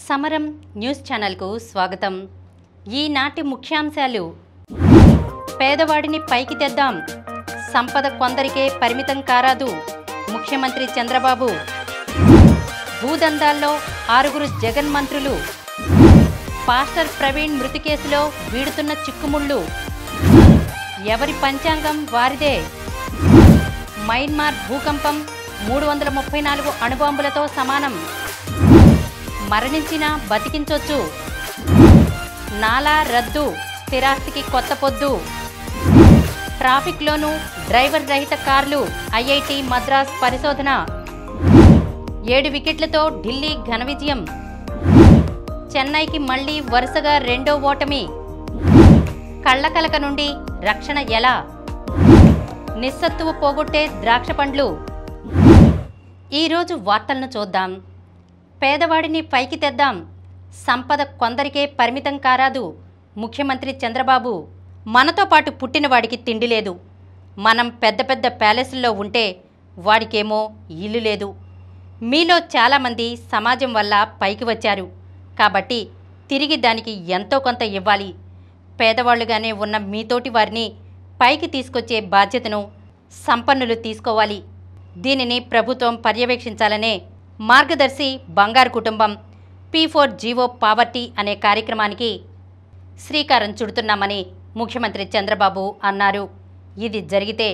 సమరం న్యూస్ ఛానల్కు స్వాగతం. ఈనాటి ముఖ్యాంశాలు: పేదవాడిని పైకి తెద్దాం, సంపద కొందరికే పరిమితం కారాదు, ముఖ్యమంత్రి చంద్రబాబు. భూదందాల్లో 6 జగన్ మంత్రులు. పాస్టర్ ప్రవీణ్ మృతి కేసులో వీడుతున్న చిక్కుముళ్ళు. ఎవరి పంచాంగం వారిదే. మయన్మార్ భూకంపం 334 అణుబాంబులతో సమానం. మరణించినా బతికించొచ్చు. నాలా రద్దు, స్థిరాస్తికి కొత్త పొద్దు. ట్రాఫిక్లోనూ డ్రైవర్ రహిత కార్లు. ఐఐటి మద్రాస్ పరిశోధన. 7 వికెట్లతో ఢిల్లీ ఘన విజయం. చెన్నైకి మళ్లీ వరుసగా రెండో ఓటమి. కళ్లకలక నుండి రక్షణ ఎలా? నిస్సత్తువ పోగొట్టే ద్రాక్ష పండ్లు. ఈరోజు వార్తలను చూద్దాం. పేదవాడిని పైకి తెద్దాం, సంపద కొందరికే పరిమితం కారాదు, ముఖ్యమంత్రి చంద్రబాబు. మనతో పాటు పుట్టినవాడికి తిండి లేదు. మనం పెద్ద పెద్ద ప్యాలెస్ల్లో ఉంటే వాడికేమో ఇల్లు లేదు. మీలో చాలామంది సమాజం వల్ల పైకి వచ్చారు కాబట్టి తిరిగి దానికి ఎంతో కొంత ఇవ్వాలి. పేదవాళ్లుగానే ఉన్న మీతోటి వారిని పైకి తీసుకొచ్చే బాధ్యతను సంపన్నులు తీసుకోవాలి. దీనిని ప్రభుత్వం పర్యవేక్షించాలనే మార్గదర్శి బంగారు కుటుంబం P4 జీవో పావర్టీ అనే కార్యక్రమానికి శ్రీకారం చుడుతున్నామని ముఖ్యమంత్రి చంద్రబాబు అన్నారు. ఇది జరిగితే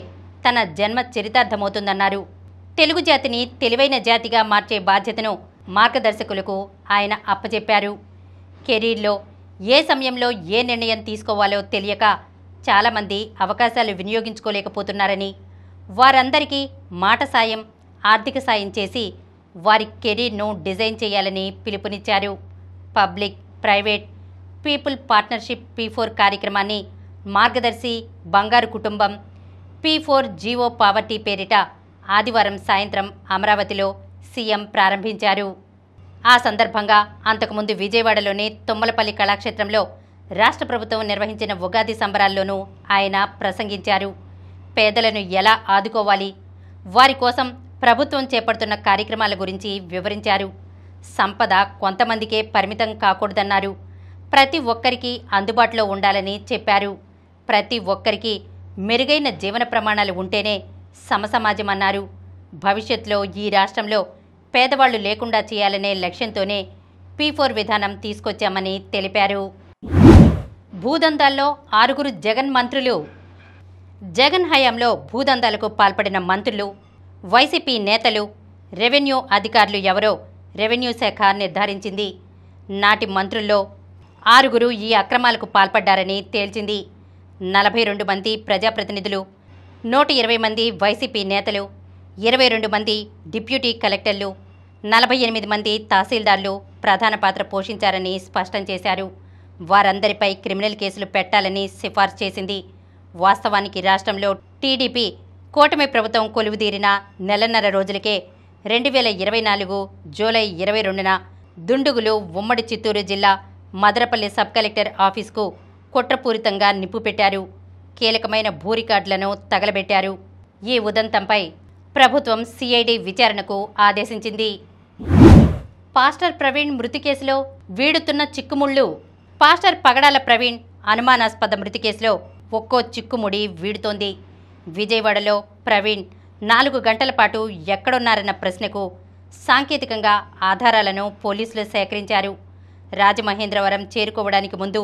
తన జన్మ చరితార్థమవుతుందన్నారు. తెలుగు జాతిని తెలివైన జాతిగా మార్చే బాధ్యతను మార్గదర్శకులకు ఆయన అప్పచెప్పారు. కెరీర్లో ఏ సమయంలో ఏ నిర్ణయం తీసుకోవాలో తెలియక చాలామంది అవకాశాలు వినియోగించుకోలేకపోతున్నారని, వారందరికీ మాట సాయం, ఆర్థిక సాయం చేసి వారి కెరీర్ను డిజైన్ చేయాలని పిలుపునిచ్చారు. Public private people partnership P4 కార్యక్రమాన్ని మార్గదర్శి బంగారు కుటుంబం P4 జీవో పావర్టీ పేరిట ఆదివారం సాయంత్రం అమరావతిలో సీఎం ప్రారంభించారు. ఆ సందర్భంగా అంతకుముందు విజయవాడలోని తుమ్మలపల్లి కళాక్షేత్రంలో రాష్ట్ర ప్రభుత్వం నిర్వహించిన ఉగాది సంబరాల్లోనూ ఆయన ప్రసంగించారు. పేదలను ఎలా ఆదుకోవాలి, వారి కోసం ప్రభుత్వం చేపడుతున్న కార్యక్రమాల గురించి వివరించారు. సంపద కొంతమందికే పరిమితం కాకూడదన్నారు. ప్రతి ఒక్కరికి అందుబాటులో ఉండాలని చెప్పారు. ప్రతి ఒక్కరికి మెరుగైన జీవన ప్రమాణాలు ఉంటేనే సమసమాజం అన్నారు. భవిష్యత్తులో ఈ రాష్ట్రంలో పేదవాళ్లు లేకుండా చేయాలనే లక్ష్యంతోనే P4 విధానం తీసుకొచ్చామని తెలిపారు. భూదందాల్లో 6 జగన్ మంత్రులు. జగన్ హయాంలో భూదందాలకు పాల్పడిన మంత్రులు, వైసీపీ నేతలు, రెవెన్యూ అధికారులు ఎవరో రెవెన్యూ శాఖ నిర్ధారించింది. నాటి మంత్రుల్లో 6 ఈ అక్రమాలకు పాల్పడ్డారని తేల్చింది. 42 మంది ప్రజాప్రతినిధులు, 120 మంది వైసీపీ నేతలు, 22 మంది డిప్యూటీ కలెక్టర్లు, 48 మంది తహసీల్దార్లు ప్రధాన పాత్ర పోషించారని స్పష్టం చేశారు. వారందరిపై క్రిమినల్ కేసులు పెట్టాలని సిఫార్సు చేసింది. వాస్తవానికి రాష్ట్రంలో టీడీపీ కూటమి ప్రభుత్వం కొలువుదీరిన నెలన్నర రోజులకే 2024 జూలై 22న దుండుగులు ఉమ్మడి చిత్తూరు జిల్లా మదనపల్లి సబ్ కలెక్టర్ ఆఫీసుకు కుట్రపూరితంగా నిప్పు పెట్టారు. కీలకమైన భూ రికార్డులను తగలబెట్టారు. ఈ ఉదంతంపై ప్రభుత్వం సిఐడి విచారణకు ఆదేశించింది. పాస్టర్ ప్రవీణ్ మృతి కేసులో వీడుతున్న చిక్కుముళ్ళు. పాస్టర్ పగడాల ప్రవీణ్ అనుమానాస్పద మృతి కేసులో ఒక్కో చిక్కుముడి వీడుతోంది. విజయవాడలో ప్రవీణ్ 4 గంటల పాటు ఎక్కడున్నారన్న ప్రశ్నకు సాంకేతికంగా ఆధారాలను పోలీసులు సేకరించారు. రాజమహేంద్రవరం చేరుకోవడానికి ముందు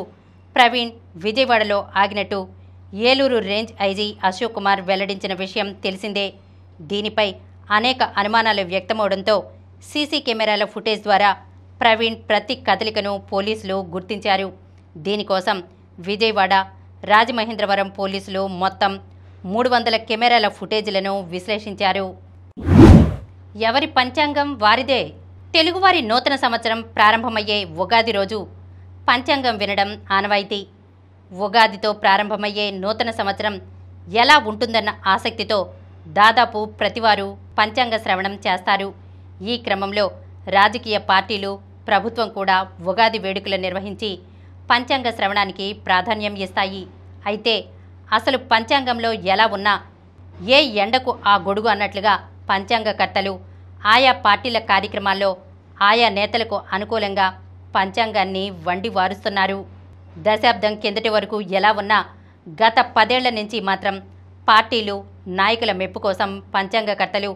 ప్రవీణ్ విజయవాడలో ఆగినట్టు ఏలూరు రేంజ్ ఐజీ అశోక్ కుమార్ వెల్లడించిన విషయం తెలిసిందే. దీనిపై అనేక అనుమానాలు వ్యక్తమవడంతో సీసీ కెమెరాల ఫుటేజ్ ద్వారా ప్రవీణ్ ప్రతి కదలికను పోలీసులు గుర్తించారు. దీనికోసం విజయవాడ, రాజమహేంద్రవరం పోలీసులు మొత్తం 300 కెమెరాల ఫుటేజీలను విశ్లేషించారు. ఎవరి పంచాంగం వారిదే. తెలుగువారి నూతన సంవత్సరం ప్రారంభమయ్యే ఉగాది రోజు పంచాంగం వినడం ఆనవాయితీ. ఉగాదితో ప్రారంభమయ్యే నూతన సంవత్సరం ఎలా ఉంటుందన్న ఆసక్తితో దాదాపు ప్రతివారు పంచాంగ శ్రవణం చేస్తారు. ఈ క్రమంలో రాజకీయ పార్టీలు, ప్రభుత్వం కూడా ఉగాది వేడుకలు నిర్వహించి పంచాంగ శ్రవణానికి ప్రాధాన్యం ఇస్తాయి. అయితే అసలు పంచాంగంలో ఎలా ఉన్నా ఏ ఎండకు ఆ గొడుగు అన్నట్లుగా పంచాంగకర్తలు ఆయా పార్టీల కార్యక్రమాల్లో ఆయా నేతలకు అనుకూలంగా పంచాంగాన్ని వండి వారుస్తున్నారు. దశాబ్దం కిందటి వరకు ఎలా ఉన్నా గత 10 ఏళ్ల నుంచి మాత్రం పార్టీలు, నాయకుల మెప్పు కోసం పంచాంగకర్తలు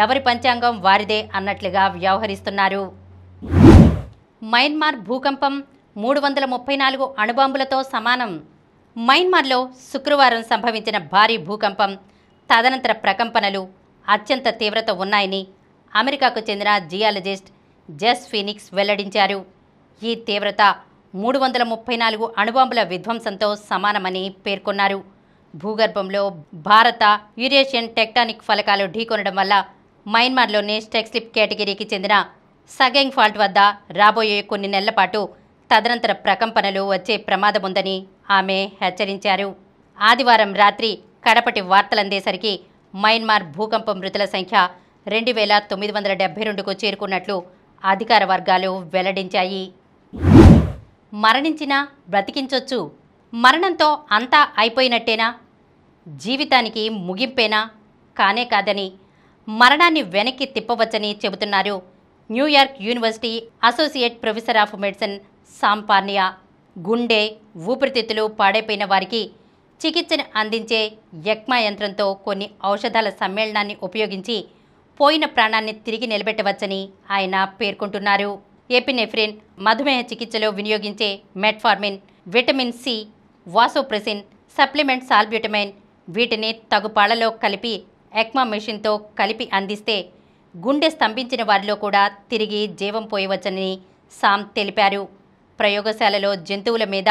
ఎవరి పంచాంగం వారిదే అన్నట్లుగా వ్యవహరిస్తున్నారు. మయన్మార్ భూకంపం 334 అణుబాంబులతో సమానం. మయన్మార్లో శుక్రవారం సంభవించిన భారీ భూకంపం, తదనంతర ప్రకంపనలు అత్యంత తీవ్రత ఉన్నాయని అమెరికాకు చెందిన జియాలజిస్ట్ జెస్ ఫీనిక్స్ వెల్లడించారు. ఈ తీవ్రత 334 అణుబాంబుల విధ్వంసంతో సమానమని పేర్కొన్నారు. భూగర్భంలో భారత యురేషియన్ టెక్టానిక్ ఫలకాలు ఢీకొనడం వల్ల మయన్మార్లోని స్టెక్స్లిప్ కేటగిరీకి చెందిన సగెంగ్ ఫాల్ట్ వద్ద రాబోయే కొన్ని నెలల పాటు తదనంతర ప్రకంపనలు వచ్చే ప్రమాదముందని ఆమె హెచ్చరించారు. ఆదివారం రాత్రి కడపటి వార్తలందేసరికి మయన్మార్ భూకంప మృతుల సంఖ్య 2972కు చేరుకున్నట్లు అధికార వర్గాలు వెల్లడించాయి. మరణించినా బ్రతికించొచ్చు. మరణంతో అంతా అయిపోయినట్టేనా? జీవితానికి ముగింపేనా? కానే కాదని, మరణాన్ని వెనక్కి తిప్పవచ్చని చెబుతున్నారు New York university associate professor of medicine Sam Parnia. గుండె, ఊపిరితిత్తులు పాడైపోయిన వారికి చికిత్సను అందించే ఎక్మా యంత్రంతో కొన్ని ఔషధాల సమ్మేళనాన్ని ఉపయోగించి పోయిన ప్రాణాన్ని తిరిగి నిలబెట్టవచ్చని ఆయన పేర్కొంటున్నారు. ఎపినెఫ్రిన్, మధుమేహ చికిత్సలో వినియోగించే metformin, vitamin C, vasopressin, supplement sulbutiamine వీటిని తగుపాళ్లలో కలిపి ఎక్మా మెషిన్తో కలిపి అందిస్తే గుండె స్తంభించిన వారిలో కూడా తిరిగి జీవం పోయవచ్చని సామ్ తెలిపారు. ప్రయోగశాలలో జంతువుల మీద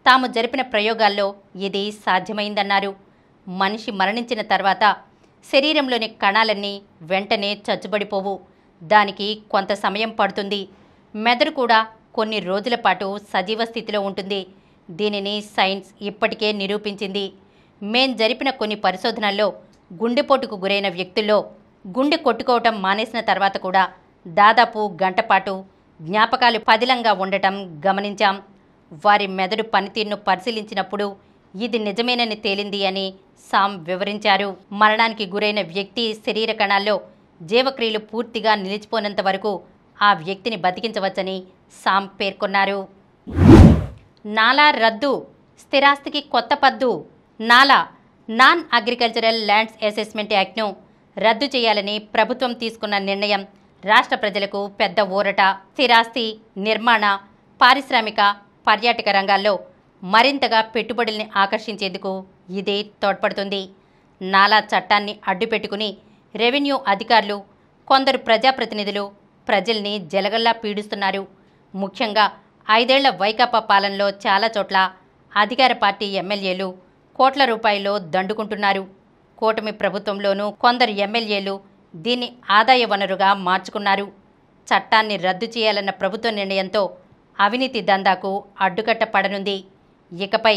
తాము జరిపిన ప్రయోగాల్లో ఇది సాధ్యమైందన్నారు. మనిషి మరణించిన తర్వాత శరీరంలోని కణాలన్నీ వెంటనే చచ్చుబడిపోవు. దానికి కొంత సమయం పడుతుంది. మెదడు కూడా కొన్ని రోజుల పాటు సజీవ స్థితిలో ఉంటుంది. దీనిని సైన్స్ ఇప్పటికే నిరూపించింది. మేం జరిపిన కొన్ని పరిశోధనల్లో గుండెపోటుకు గురైన వ్యక్తుల్లో గుండె కొట్టుకోవటం మానేసిన తర్వాత కూడా దాదాపు గంట పాటు జ్ఞాపకాలు పదిలంగా ఉండటం గమనించాం. వారి మెదడు పనితీరును పరిశీలించినప్పుడు ఇది నిజమేనని తేలింది అని సామ్ వివరించారు. మరణానికి గురైన వ్యక్తి శరీర కణాల్లో జీవక్రియలు పూర్తిగా నిలిచిపోయినంత వరకు ఆ వ్యక్తిని బతికించవచ్చని సామ్ పేర్కొన్నారు. నాలా రద్దు, స్థిరాస్తికి కొత్త పద్దు. నాలా నాన్ అగ్రికల్చరల్ ల్యాండ్స్ అసెస్మెంట్ యాక్ట్ను రద్దు చేయాలని ప్రభుత్వం తీసుకున్న నిర్ణయం రాష్ట్ర ప్రజలకు పెద్ద ఊరట. స్థిరాస్తి, నిర్మాణ, పారిశ్రామిక, పర్యాటక రంగాల్లో మరింతగా పెట్టుబడుల్ని ఆకర్షించేందుకు ఇది తోడ్పడుతుంది. నాలా చట్టాన్ని అడ్డుపెట్టుకుని రెవెన్యూ అధికారులు, కొందరు ప్రజాప్రతినిధులు ప్రజల్ని జలగల్లా పీడిస్తున్నారు. ముఖ్యంగా 5 ఏళ్ల వైకాపా పాలనలో చాలా చోట్ల అధికార పార్టీ ఎమ్మెల్యేలు కోట్ల రూపాయలు దండుకుంటున్నారు. కూటమి ప్రభుత్వంలోనూ కొందరు ఎమ్మెల్యేలు దీన్ని ఆదాయ వనరుగా మార్చుకున్నారు. చట్టాన్ని రద్దు చేయాలన్న ప్రభుత్వ నిర్ణయంతో అవినీతి దందాకు అడ్డుకట్ట పడనుంది. ఇకపై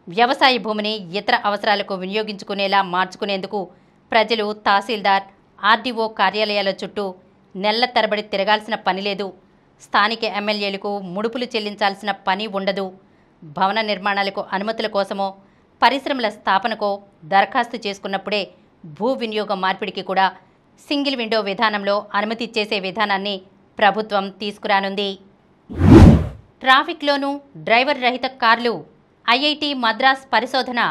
వ్యవసాయ భూమిని ఇతర అవసరాలకు వినియోగించుకునేలా మార్చుకునేందుకు ప్రజలు తహసీల్దార్, ఆర్డీఓ కార్యాలయాల చుట్టూ నెలల తరబడి తిరగాల్సిన పని లేదు. స్థానిక ఎమ్మెల్యేలకు ముడుపులు చెల్లించాల్సిన పని ఉండదు. భవన నిర్మాణాలకు అనుమతుల కోసమో, పరిశ్రమల స్థాపనకో దరఖాస్తు చేసుకున్నప్పుడే భూ వినియోగ మార్పిడికి కూడా సింగిల్ విండో విధానంలో అనుమతి ఇచ్చేసే విధానాన్ని ప్రభుత్వం తీసుకురానుంది. ట్రాఫిక్లోనూ డ్రైవర్ రహిత కార్లు. ఐఐటి మద్రాస్ పరిశోధన.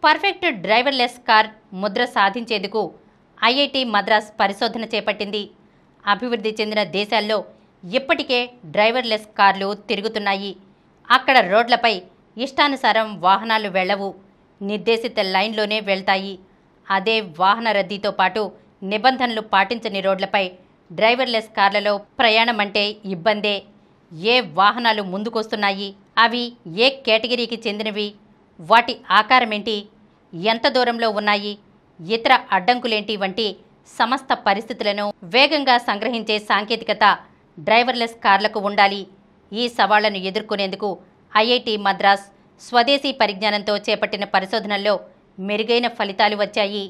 పర్ఫెక్ట్ డ్రైవర్లెస్ కార్ ముద్ర సాధించేందుకు ఐఐటి మద్రాస్ పరిశోధన చేపట్టింది. అభివృద్ధి చెందిన దేశాల్లో ఇప్పటికే డ్రైవర్లెస్ కార్లు తిరుగుతున్నాయి. అక్కడ రోడ్లపై ఇష్టానుసారం వాహనాలు వెళ్లవు, నిర్దేశిత లైన్లోనే వెళ్తాయి. అదే వాహన రద్దీతో పాటు నిబంధనలు పాటించని రోడ్లపై డ్రైవర్లెస్ కార్లలో ప్రయాణం అంటే ఇబ్బందే. ఏ వాహనాలు ముందుకొస్తున్నాయి, అవి ఏ కేటగిరీకి చెందినవి, వాటి ఆకారమేంటి, ఎంత దూరంలో ఉన్నాయి, ఇతర అడ్డంకులేంటి వంటి సమస్త పరిస్థితులను వేగంగా సంగ్రహించే సాంకేతికత డ్రైవర్లెస్ కార్లకు ఉండాలి. ఈ సవాళ్లను ఎదుర్కొనేందుకు ఐఐటి మద్రాస్ స్వదేశీ పరిజ్ఞానంతో చేపట్టిన పరిశోధనల్లో మెరుగైన ఫలితాలు వచ్చాయి.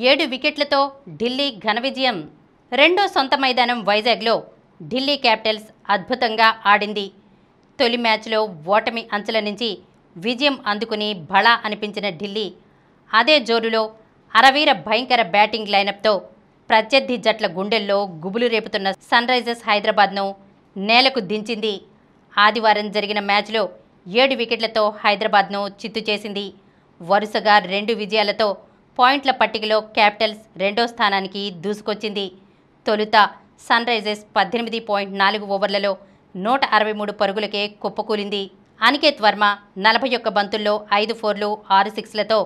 7 వికెట్లతో ఢిల్లీ ఘన విజయం. రెండో సొంత మైదానం వైజాగ్లో ఢిల్లీ క్యాపిటల్స్ అద్భుతంగా ఆడింది. తొలి మ్యాచ్లో ఓటమి అంచుల నుంచి విజయం అందుకుని భళా అనిపించిన ఢిల్లీ అదే జోరులో అరవీర భయంకర బ్యాటింగ్ లైనప్తో ప్రత్యర్థి జట్ల గుండెల్లో గుబులు రేపుతున్న సన్ రైజర్స్ హైదరాబాద్ను నేలకు దించింది. ఆదివారం జరిగిన మ్యాచ్లో 7 వికెట్లతో హైదరాబాద్ను చిత్తు చేసింది. వరుసగా 2 విజయాలతో పాయింట్ల పట్టికలో క్యాపిటల్స్ రెండో స్థానానికి దూసుకొచ్చింది. తొలుత సన్ రైజర్స్ 18.4 ఓవర్లలో 163 పరుగులకే కుప్పకూలింది. అనికేత్ వర్మ 41 బంతుల్లో 5 ఫోర్లు 6 సిక్స్లతో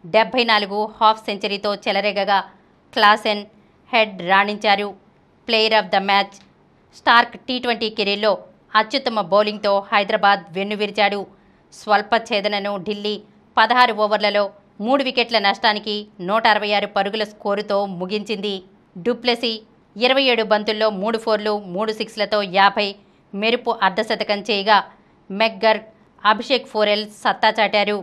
74 హాఫ్ సెంచరీతో చెలరేగగా క్లాసెన్ హెడ్ రాణించారు. Player of the match Starc టీ20 కెరీర్లో అత్యుత్తమ బౌలింగ్తో హైదరాబాద్ వెన్నువిరిచాడు. స్వల్ప ఛేదనను ఢిల్లీ 16 ఓవర్లలో 3 వికెట్ల నష్టానికి 166 పరుగుల స్కోరుతో ముగించింది. డుప్లెసీ 27 బంతుల్లో 3 ఫోర్లు 3 సిక్స్లతో 50 మెరుపు అర్ధశతకం చేయగా మెగ్గర్, అభిషేక్ ఫోరెల్ సత్తా చాటారు.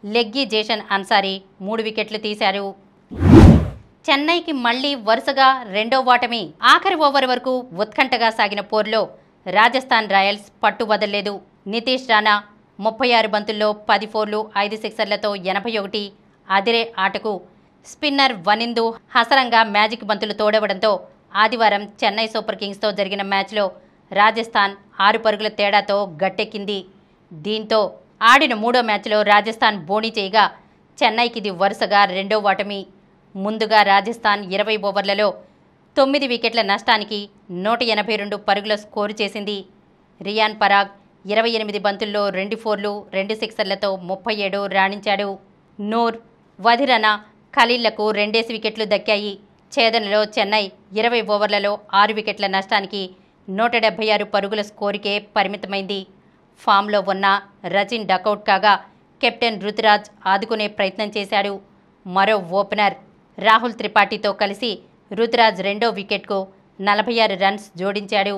లెగ్గీ జేషన్ అన్సారీ 3 వికెట్లు తీశారు. చెన్నైకి మళ్లీ వరుసగా రెండో ఓటమి. ఆఖరి ఓవర్ వరకు ఉత్కంఠగా సాగిన పోరులో రాజస్థాన్ రాయల్స్ పట్టు వదల్లేదు. నితీష్ రాణా 36 బంతుల్లో 10 ఫోర్లు 5 సిక్సర్లతో 81 అదిరే ఆటకు స్పిన్నర్ వనిందు హసరంగా మ్యాజిక్ బంతులు తోడవడంతో ఆదివారం చెన్నై సూపర్ కింగ్స్తో జరిగిన మ్యాచ్లో రాజస్థాన్ 6 పరుగుల తేడాతో గట్టెక్కింది. దీంతో ఆడిన మూడో మ్యాచ్లో రాజస్థాన్ బోణీ చేయగా చెన్నైకిది వరుసగా రెండో ఓటమి. ముందుగా రాజస్థాన్ 20 ఓవర్లలో 9 వికెట్ల నష్టానికి 182 పరుగుల స్కోరు చేసింది. రియాన్ పరాగ్ 28 బంతుల్లో 2 ఫోర్లు 2 సిక్సర్లతో 37 రాణించాడు. నూర్, వధిరన, ఖలీళ్లకు 2 వికెట్లు దక్కాయి. ఛేదనలో చెన్నై 20 ఓవర్లలో 6 వికెట్ల నష్టానికి 176 పరుగుల స్కోరుకే పరిమితమైంది. ఫామ్లో ఉన్న రచిన్ డకౌట్ కాగా కెప్టెన్ రుతురాజ్ ఆదుకునే ప్రయత్నం చేశాడు. మరో ఓపెనర్ రాహుల్ త్రిపాఠితో కలిసి రుతురాజ్ రెండో వికెట్కు 46 రన్స్ జోడించాడు.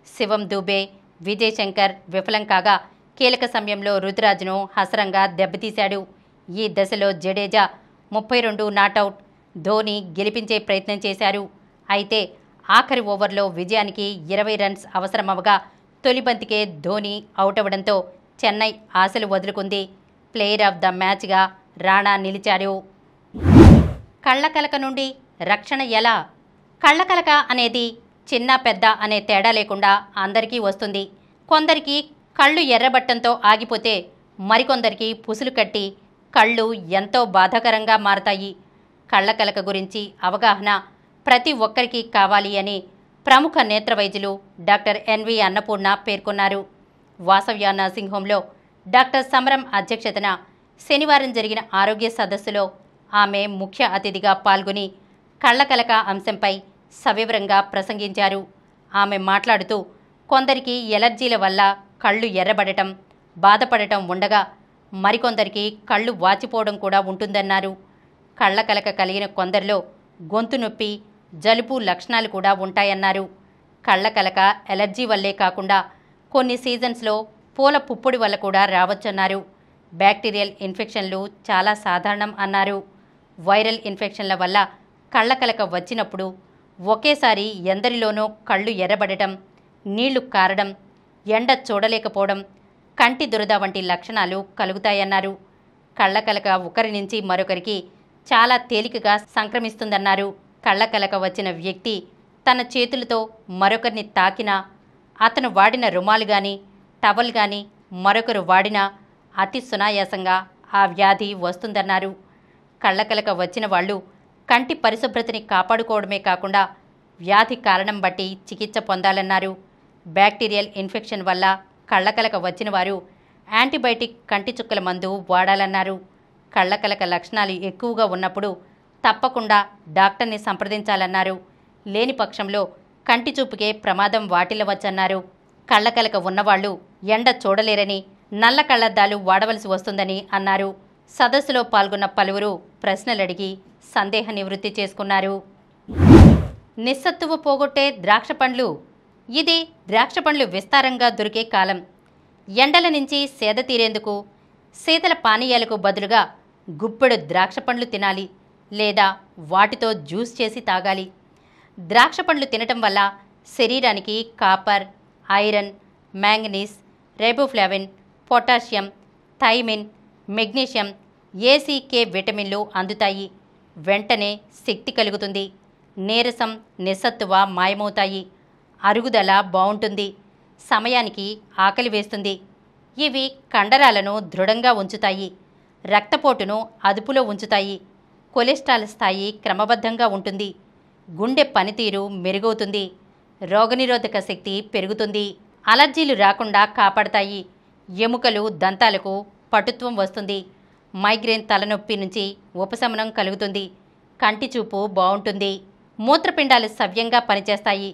శివం దూబే, విజయ్ శంకర్ విఫలం కాగా కీలక సమయంలో రుతురాజ్ను హసరంగా దెబ్బతీశాడు. ఈ దశలో జడేజా 32 నాటౌట్, ధోని గెలిపించే ప్రయత్నం చేశారు. అయితే ఆఖరి ఓవర్లో విజయానికి 20 రన్స్ అవసరమవగా తొలి బంతికే ధోని అవుట్ అవ్వడంతో చెన్నై ఆశలు వదులుకుంది. ప్లేయర్ ఆఫ్ ద మ్యాచ్గా రాణా నిలిచారు. కళ్ళకలక నుండి రక్షణ ఎలా? కళ్ళకలక అనేది చిన్న పెద్ద అనే తేడా లేకుండా అందరికీ వస్తుంది. కొందరికి కళ్ళు ఎర్రబట్టంతో ఆగిపోతే మరికొందరికి పుసులు కట్టి కళ్ళు ఎంతో బాధాకరంగా మారతాయి. కళ్ళకలక గురించి అవగాహన ప్రతి ఒక్కరికి కావాలి అని ప్రముఖ నేత్ర వైద్యులు డాక్టర్ ఎన్వి అన్నపూర్ణ పేర్కొన్నారు. వాసవ్య నర్సింగ్ హోంలో డాక్టర్ సమరం అధ్యక్షతన శనివారం జరిగిన ఆరోగ్య సదస్సులో ఆమె ముఖ్య అతిథిగా పాల్గొని కళ్ళకలక అంశంపై సవివరంగా ప్రసంగించారు. ఆమె మాట్లాడుతూ కొందరికి ఎలర్జీల వల్ల కళ్ళు ఎర్రబడటం, బాధపడటం ఉండగా మరికొందరికి కళ్ళు వాచిపోవడం కూడా ఉంటుందన్నారు. కళ్ళకలక కలిగిన కొందరిలో గొంతు నొప్పి, జలుబు లక్షణాలు కూడా ఉంటాయన్నారు. కళ్ళకలక ఎలర్జీ వల్లే కాకుండా కొన్ని సీజన్స్లో పూల పుప్పొడి వల్ల కూడా రావచ్చన్నారు. బ్యాక్టీరియల్ ఇన్ఫెక్షన్లు చాలా సాధారణం అన్నారు. వైరల్ ఇన్ఫెక్షన్ల వల్ల కళ్ళకలక వచ్చినప్పుడు ఒకేసారి ఎందరిలోనో కళ్ళు ఎర్రబడటం, నీళ్లు కారడం, ఎండ చూడలేకపోవడం, కంటి దురద వంటి లక్షణాలు కలుగుతాయన్నారు. కళ్ళకలక ఒకరి నుంచి మరొకరికి చాలా తేలికగా సంక్రమిస్తుందన్నారు. కళ్ళకలక వచ్చిన వ్యక్తి తన చేతులతో మరొకరిని తాకినా, అతను వాడిన రుమాలు కానీ టవల్ కానీ మరొకరు వాడినా అతి సునాయాసంగా ఆ వ్యాధి వస్తుందన్నారు. కళ్ళకలక వచ్చిన వాళ్ళు కంటి పరిశుభ్రతని కాపాడుకోవడమే కాకుండా వ్యాధి కారణం బట్టి చికిత్స పొందాలన్నారు. బ్యాక్టీరియల్ ఇన్ఫెక్షన్ వల్ల కళ్ళకలక వచ్చిన వారు యాంటీబయాటిక్ కంటి చుక్కల మందు వాడాలన్నారు. కళ్ళకలక లక్షణాలు ఎక్కువగా ఉన్నప్పుడు తప్పకుండా డాక్టర్ని సంప్రదించాలన్నారు. లేని పక్షంలో కంటి చూపుకే ప్రమాదం వాటిల్లవచ్చన్నారు. కళ్ళకలక ఉన్నవాళ్లు ఎండ చూడలేరని, నల్ల కళ్లద్దాలు వాడవలసి వస్తుందని అన్నారు. సదస్సులో పాల్గొన్న పలువురు ప్రశ్నలడిగి సందేహ నివృత్తి చేసుకున్నారు. నిస్సత్తువ పోగొట్టే ద్రాక్ష పండ్లు. ఇది ద్రాక్ష పండ్లు విస్తారంగా దొరికే కాలం. ఎండల నుంచి సేద తీరేందుకు శీతల పానీయాలకు బదులుగా గుప్పెడు ద్రాక్ష పండ్లు తినాలి, లేదా వాటితో జ్యూస్ చేసి తాగాలి. ద్రాక్ష పండ్లు తినటం వల్ల శరీరానికి copper, iron, manganese, riboflavin, potassium, thiamine, magnesium, A C K విటమిన్లు అందుతాయి. వెంటనే శక్తి కలుగుతుంది. నీరసం, నిస్సత్తువ మాయమవుతాయి. అరుగుదల బాగుంటుంది. సమయానికి ఆకలి వేస్తుంది. ఇవి కండరాలను దృఢంగా ఉంచుతాయి, రక్తపోటును అదుపులో ఉంచుతాయి, కొలెస్ట్రాల్ స్థాయి క్రమబద్ధంగా ఉంటుంది, గుండె పనితీరు మెరుగవుతుంది, రోగనిరోధక శక్తి పెరుగుతుంది, అలర్జీలు రాకుండా కాపాడతాయి, ఎముకలు దంతాలకు పటుత్వం వస్తుంది, మైగ్రేన్ తలనొప్పి నుంచి ఉపశమనం కలుగుతుంది, కంటి చూపు బాగుంటుంది, మూత్రపిండాలు సవ్యంగా పనిచేస్తాయి.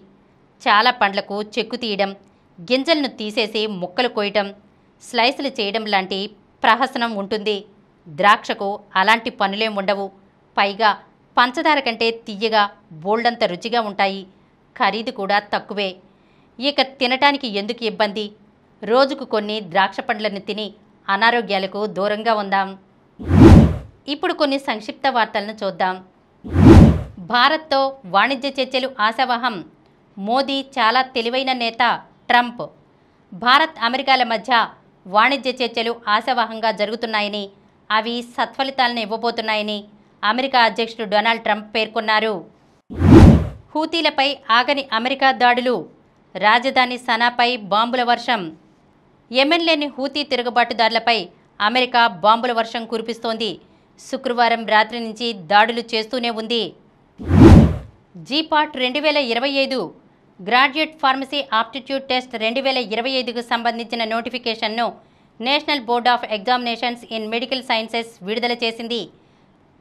చాలా పండ్లకు చెక్కు తీయడం, గింజలను తీసేసి ముక్కలు కోయటం, స్లైసులు చేయడం లాంటి ప్రహసనం ఉంటుంది. ద్రాక్షకు అలాంటి పనులేం ఉండవు. పైగా పంచదార కంటే తియ్యగా బోల్డంత రుచిగా ఉంటాయి. ఖరీదు కూడా తక్కువే. ఇక తినటానికి ఎందుకు ఇబ్బంది? రోజుకు కొన్ని ద్రాక్ష పండ్లను తిని అనారోగ్యాలకు దూరంగా ఉందాం. ఇప్పుడు కొన్ని సంక్షిప్త వార్తలను చూద్దాం. భారత్తో వాణిజ్య చర్చలు ఆశావహం. మోదీ చాలా తెలివైన నేత ట్రంప్. భారత్ అమెరికాల మధ్య వాణిజ్య చర్చలు ఆశావహంగా జరుగుతున్నాయని, అవి సత్ఫలితాలను ఇవ్వబోతున్నాయని అమెరికా అధ్యక్షుడు డొనాల్డ్ ట్రంప్ పేర్కొన్నారు. హూతీలపై ఆగని అమెరికా దాడులు. రాజధాని సనాపై బాంబుల వర్షం. యెమెన్లోని హూతీ తిరుగుబాటుదారులపై అమెరికా బాంబుల వర్షం కురిపిస్తోంది. శుక్రవారం రాత్రి నుంచి దాడులు చేస్తూనే ఉంది. GPAT 2025 graduate pharmacy aptitude test 2025కు సంబంధించిన నోటిఫికేషన్ను national board of examinations in medical sciences విడుదల చేసింది.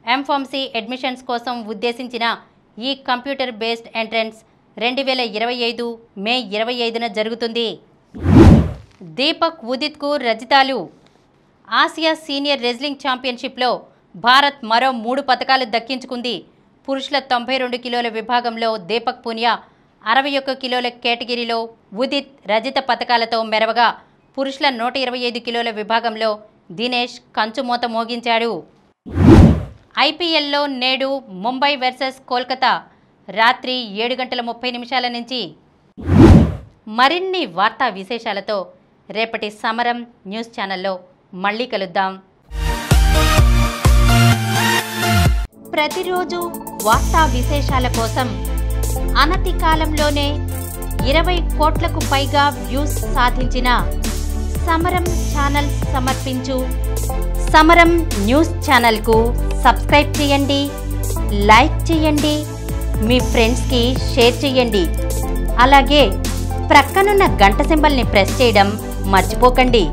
ఎంఫార్మసీ అడ్మిషన్స్ కోసం ఉద్దేశించిన ఈ కంప్యూటర్ బేస్డ్ ఎంట్రన్స్ 2025 మే 25న జరుగుతుంది. దీపక్ ఉదిత్కు రజితాలు. ఆసియా సీనియర్ రెజ్లింగ్ ఛాంపియన్షిప్లో భారత్ మరో 3 పతకాలు దక్కించుకుంది. పురుషుల 92 కిలోల విభాగంలో దీపక్ పూనియా, 61 కిలోల కేటగిరీలో ఉదిత్ రజిత పతకాలతో మెరవగా, పురుషుల 125 కిలోల విభాగంలో దినేష్ కంచుమూత మోగించాడు. ఐపీఎల్లో నేడు ముంబై వర్సెస్ కోల్కతా రాత్రి 7:30 నుంచి. మరిన్ని వార్తా విశేషాలతో రేపటి సమరం న్యూస్ ఛానల్లో మళ్ళీ కలుద్దాం. ప్రతిరోజు వార్తా విశేషాల కోసం అనతి కాలంలోనే 20 కోట్లకు పైగా వ్యూస్ సాధించిన సమరం ఛానల్ సమర్పించు సమరం న్యూస్ ఛానల్కు సబ్స్క్రైబ్ చేయండి, లైక్ చేయండి, మీ ఫ్రెండ్స్కి షేర్ చేయండి. అలాగే ప్రక్కనున్న గంట సింబల్ని ప్రెస్ చేయడం మర్చిపోకండి.